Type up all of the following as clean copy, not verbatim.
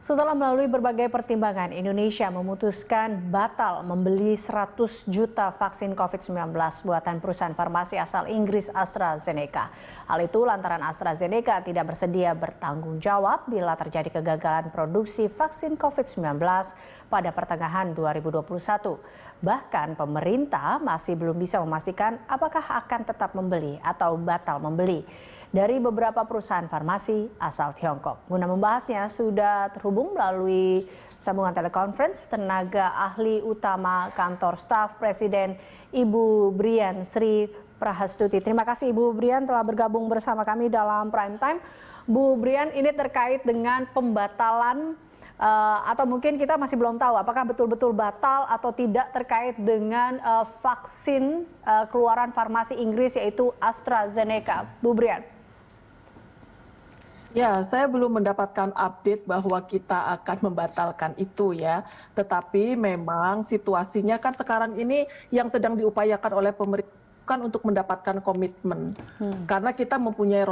Setelah melalui berbagai pertimbangan, Indonesia memutuskan batal membeli 100 juta vaksin COVID-19 buatan perusahaan farmasi asal Inggris AstraZeneca. Hal itu lantaran AstraZeneca tidak bersedia bertanggung jawab bila terjadi kegagalan produksi vaksin COVID-19 pada pertengahan 2021. Bahkan pemerintah masih belum bisa memastikan apakah akan tetap membeli atau batal membeli dari beberapa perusahaan farmasi asal Tiongkok. Guna membahasnya sudah terhubung melalui sambungan telekonferensi tenaga ahli utama kantor staf Presiden Ibu Brian Sri Prahastuti. Terima kasih Ibu Brian telah bergabung bersama kami dalam Prime Time. Bu Brian, ini terkait dengan pembatalan atau mungkin kita masih belum tahu apakah betul-betul batal atau tidak terkait dengan vaksin keluaran farmasi Inggris yaitu AstraZeneca. Bu Brian. Ya, saya belum mendapatkan update bahwa kita akan membatalkan itu ya. Tetapi memang situasinya kan sekarang ini yang sedang diupayakan oleh pemerintah kan untuk mendapatkan komitmen. Karena kita mempunyai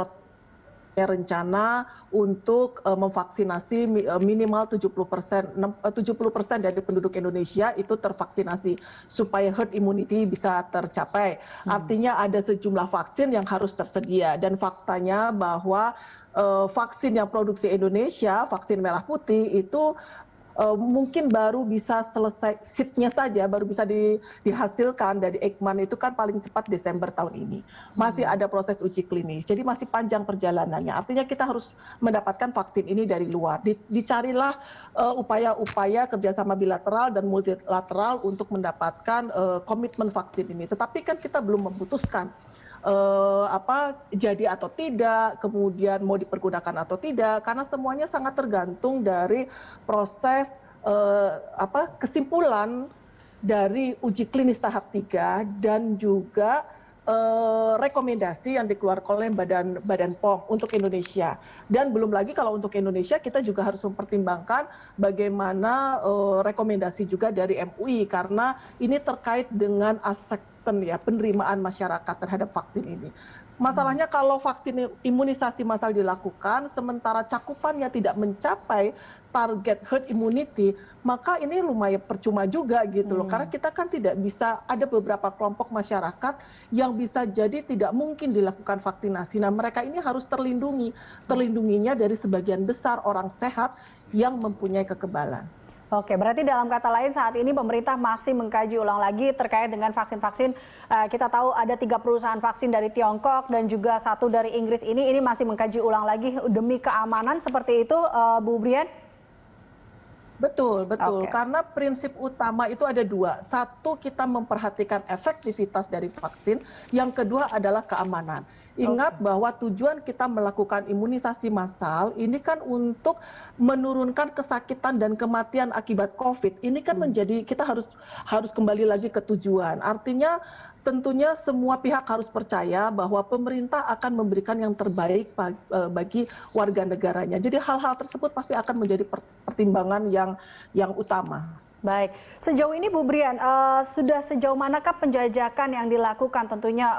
rencana untuk memvaksinasi minimal 70% dari penduduk Indonesia itu tervaksinasi supaya herd immunity bisa tercapai. Artinya ada sejumlah vaksin yang harus tersedia dan faktanya bahwa vaksin yang produksi Indonesia, vaksin merah putih itu mungkin baru bisa selesai seatnya saja, baru bisa dihasilkan dari Eijkman itu kan paling cepat Desember tahun ini. Masih ada proses uji klinis, jadi masih panjang perjalanannya. Artinya kita harus mendapatkan vaksin ini dari luar. Dicarilah upaya-upaya kerjasama bilateral dan multilateral untuk mendapatkan komitmen vaksin ini. Tetapi kan kita belum memutuskan jadi atau tidak, kemudian mau dipergunakan atau tidak, karena semuanya sangat tergantung dari proses kesimpulan dari uji klinis tahap 3 dan juga rekomendasi yang dikeluarkan oleh Badan POM untuk Indonesia. Dan belum lagi kalau untuk Indonesia kita juga harus mempertimbangkan bagaimana rekomendasi juga dari MUI karena ini terkait dengan aspek ya penerimaan masyarakat terhadap vaksin ini. Masalahnya kalau vaksin imunisasi massal dilakukan sementara cakupannya tidak mencapai target herd immunity, maka ini lumayan percuma juga gitu loh. Karena kita kan tidak bisa, ada beberapa kelompok masyarakat yang bisa jadi tidak mungkin dilakukan vaksinasi. Nah, mereka ini harus terlindungi. Terlindunginya dari sebagian besar orang sehat yang mempunyai kekebalan. Oke, berarti dalam kata lain saat ini pemerintah masih mengkaji ulang lagi terkait dengan vaksin-vaksin. Kita tahu ada 3 perusahaan vaksin dari Tiongkok dan juga 1 dari Inggris ini masih mengkaji ulang lagi demi keamanan seperti itu, Bu Brian? Betul. Karena prinsip utama itu ada 2. Satu, kita memperhatikan efektivitas dari vaksin. Yang kedua adalah keamanan. Ingat bahwa tujuan kita melakukan imunisasi massal ini kan untuk menurunkan kesakitan dan kematian akibat COVID. Ini kan menjadi kita harus kembali lagi ke tujuan. Artinya tentunya semua pihak harus percaya bahwa pemerintah akan memberikan yang terbaik bagi warga negaranya. Jadi hal-hal tersebut pasti akan menjadi pertimbangan yang utama. Baik, sejauh ini Bu Brian, sudah sejauh manakah penjajakan yang dilakukan tentunya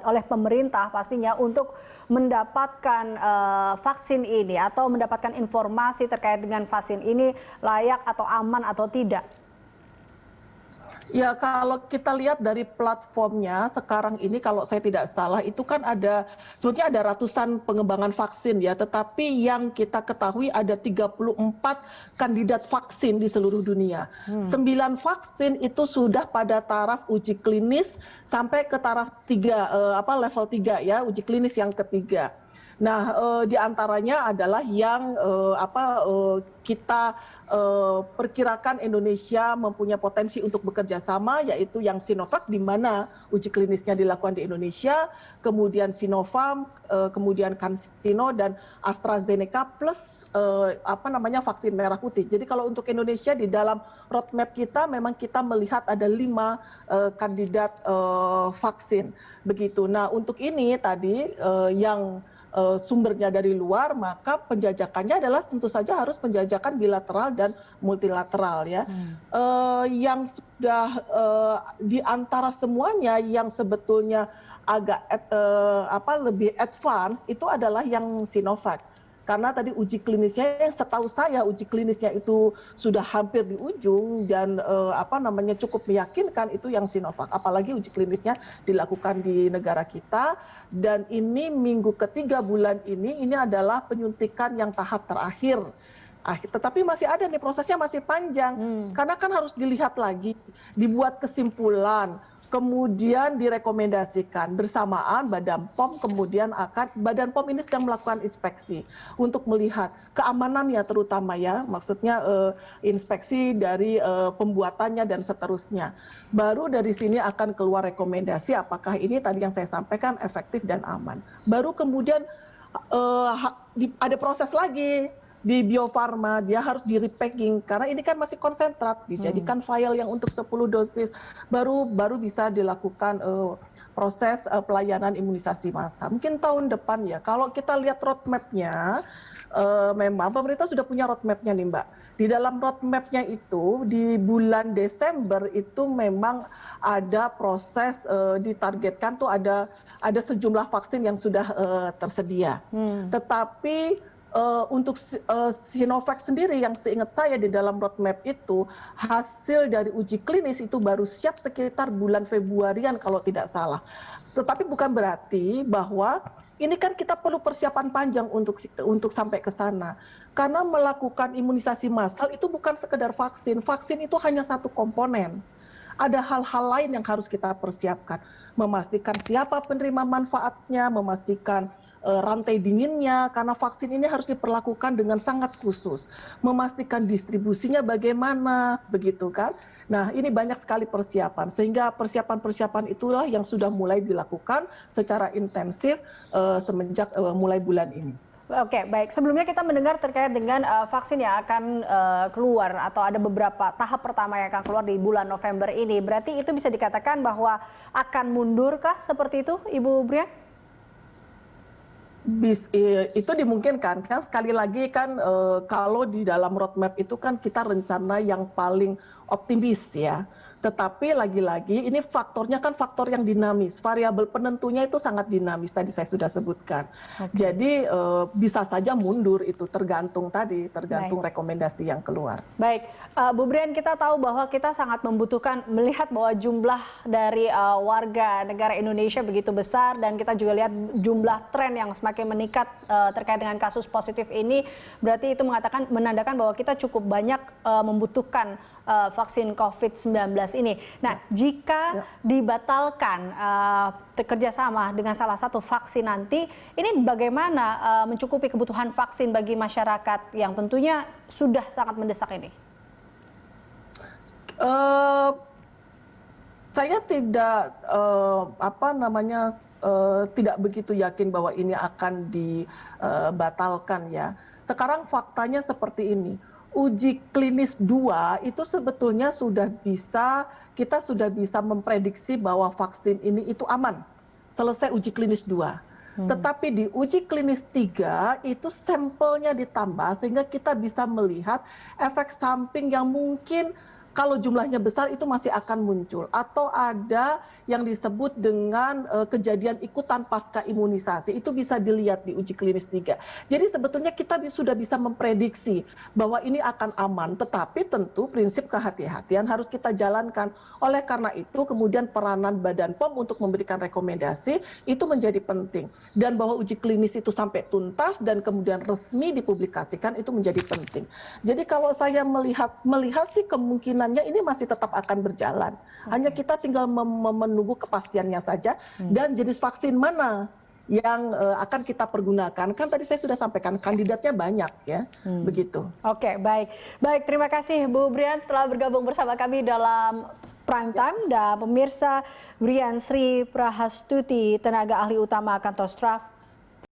oleh pemerintah pastinya untuk mendapatkan vaksin ini atau mendapatkan informasi terkait dengan vaksin ini layak atau aman atau tidak? Ya, kalau kita lihat dari platformnya sekarang ini kalau saya tidak salah itu kan sebetulnya ada ratusan pengembangan vaksin ya, tetapi yang kita ketahui ada 34 kandidat vaksin di seluruh dunia. 9 vaksin itu sudah pada taraf uji klinis sampai ke taraf 3 level 3 ya, uji klinis yang ketiga. Nah, di antaranya adalah yang kita perkirakan Indonesia mempunyai potensi untuk bekerja sama, yaitu yang Sinovac, di mana uji klinisnya dilakukan di Indonesia, kemudian Sinopharm, kemudian CanSino dan AstraZeneca plus vaksin merah putih. Jadi kalau untuk Indonesia di dalam roadmap kita memang kita melihat ada 5 kandidat vaksin begitu. Nah, untuk ini tadi yang sumbernya dari luar, maka penjajakannya adalah tentu saja harus penjajakan bilateral dan multilateral ya. Yang sudah di antara semuanya yang sebetulnya agak lebih advance itu adalah yang Sinovac. Karena tadi uji klinisnya, yang setahu saya uji klinisnya itu sudah hampir di ujung dan cukup meyakinkan itu yang Sinovac. Apalagi uji klinisnya dilakukan di negara kita dan ini minggu ketiga bulan ini adalah penyuntikan yang tahap terakhir. Tetapi masih ada nih, prosesnya masih panjang karena kan harus dilihat lagi, dibuat kesimpulan, kemudian direkomendasikan bersamaan Badan POM, kemudian Badan POM ini sedang melakukan inspeksi untuk melihat keamanannya terutama ya, maksudnya inspeksi dari pembuatannya dan seterusnya. Baru dari sini akan keluar rekomendasi apakah ini tadi yang saya sampaikan efektif dan aman. Baru kemudian ada proses lagi. Di Bio Farma dia harus di repacking karena ini kan masih konsentrat, dijadikan vial yang untuk 10 dosis, baru bisa dilakukan proses pelayanan imunisasi massal. Mungkin tahun depan ya. Kalau kita lihat roadmap-nya, memang pemerintah sudah punya roadmap-nya nih Mbak. Di dalam roadmap-nya itu di bulan Desember itu memang ada proses ditargetkan tuh ada sejumlah vaksin yang sudah tersedia. Tetapi untuk Sinovac sendiri yang seingat saya di dalam roadmap itu hasil dari uji klinis itu baru siap sekitar bulan Februarian kalau tidak salah. Tetapi bukan berarti bahwa ini kan kita perlu persiapan panjang untuk sampai ke sana. Karena melakukan imunisasi massal itu bukan sekedar vaksin. Vaksin itu hanya satu komponen. Ada hal-hal lain yang harus kita persiapkan. Memastikan siapa penerima manfaatnya, memastikan rantai dinginnya, karena vaksin ini harus diperlakukan dengan sangat khusus. Memastikan distribusinya bagaimana, begitu kan. Nah, ini banyak sekali persiapan, sehingga persiapan-persiapan itulah yang sudah mulai dilakukan secara intensif semenjak mulai bulan ini. Oke, baik. Sebelumnya kita mendengar terkait dengan vaksin yang akan keluar atau ada beberapa tahap pertama yang akan keluar di bulan November ini. Berarti itu bisa dikatakan bahwa akan mundurkah seperti itu, Ibu Brian? Itu dimungkinkan kan, sekali lagi kan kalau di dalam roadmap itu kan kita rencana yang paling optimis ya. Tetapi lagi-lagi ini faktornya kan faktor yang dinamis, variabel penentunya itu sangat dinamis, tadi saya sudah sebutkan. Jadi bisa saja mundur, itu tergantung rekomendasi yang keluar. Baik, Bu Brian, kita tahu bahwa kita sangat membutuhkan melihat bahwa jumlah dari warga negara Indonesia begitu besar dan kita juga lihat jumlah tren yang semakin meningkat terkait dengan kasus positif ini, berarti itu menandakan bahwa kita cukup banyak membutuhkan vaksin COVID-19 ini. Nah, jika dibatalkan kerjasama dengan salah satu vaksin nanti, ini bagaimana mencukupi kebutuhan vaksin bagi masyarakat yang tentunya sudah sangat mendesak ini? Saya tidak tidak begitu yakin bahwa ini akan dibatalkan ya. Sekarang faktanya seperti ini. Uji klinis 2 itu sebetulnya kita sudah bisa memprediksi bahwa vaksin ini itu aman. Selesai uji klinis 2. Tetapi di uji klinis 3 itu sampelnya ditambah sehingga kita bisa melihat efek samping yang mungkin kalau jumlahnya besar itu masih akan muncul. Atau ada yang disebut dengan kejadian ikutan pasca imunisasi. Itu bisa dilihat di uji klinis 3. Jadi sebetulnya kita sudah bisa memprediksi bahwa ini akan aman. Tetapi tentu prinsip kehati-hatian harus kita jalankan. Oleh karena itu kemudian peranan Badan POM untuk memberikan rekomendasi itu menjadi penting. Dan bahwa uji klinis itu sampai tuntas dan kemudian resmi dipublikasikan itu menjadi penting. Jadi kalau saya melihat sih kemungkinan ini masih tetap akan berjalan. Hanya kita tinggal menunggu kepastiannya saja dan jenis vaksin mana yang akan kita pergunakan. Kan tadi saya sudah sampaikan kandidatnya banyak ya, begitu. Oke, baik. Baik, terima kasih Bu Brian telah bergabung bersama kami dalam Prime Time. Dan pemirsa, Brian Sri Prahastuti, tenaga ahli utama kantor Staf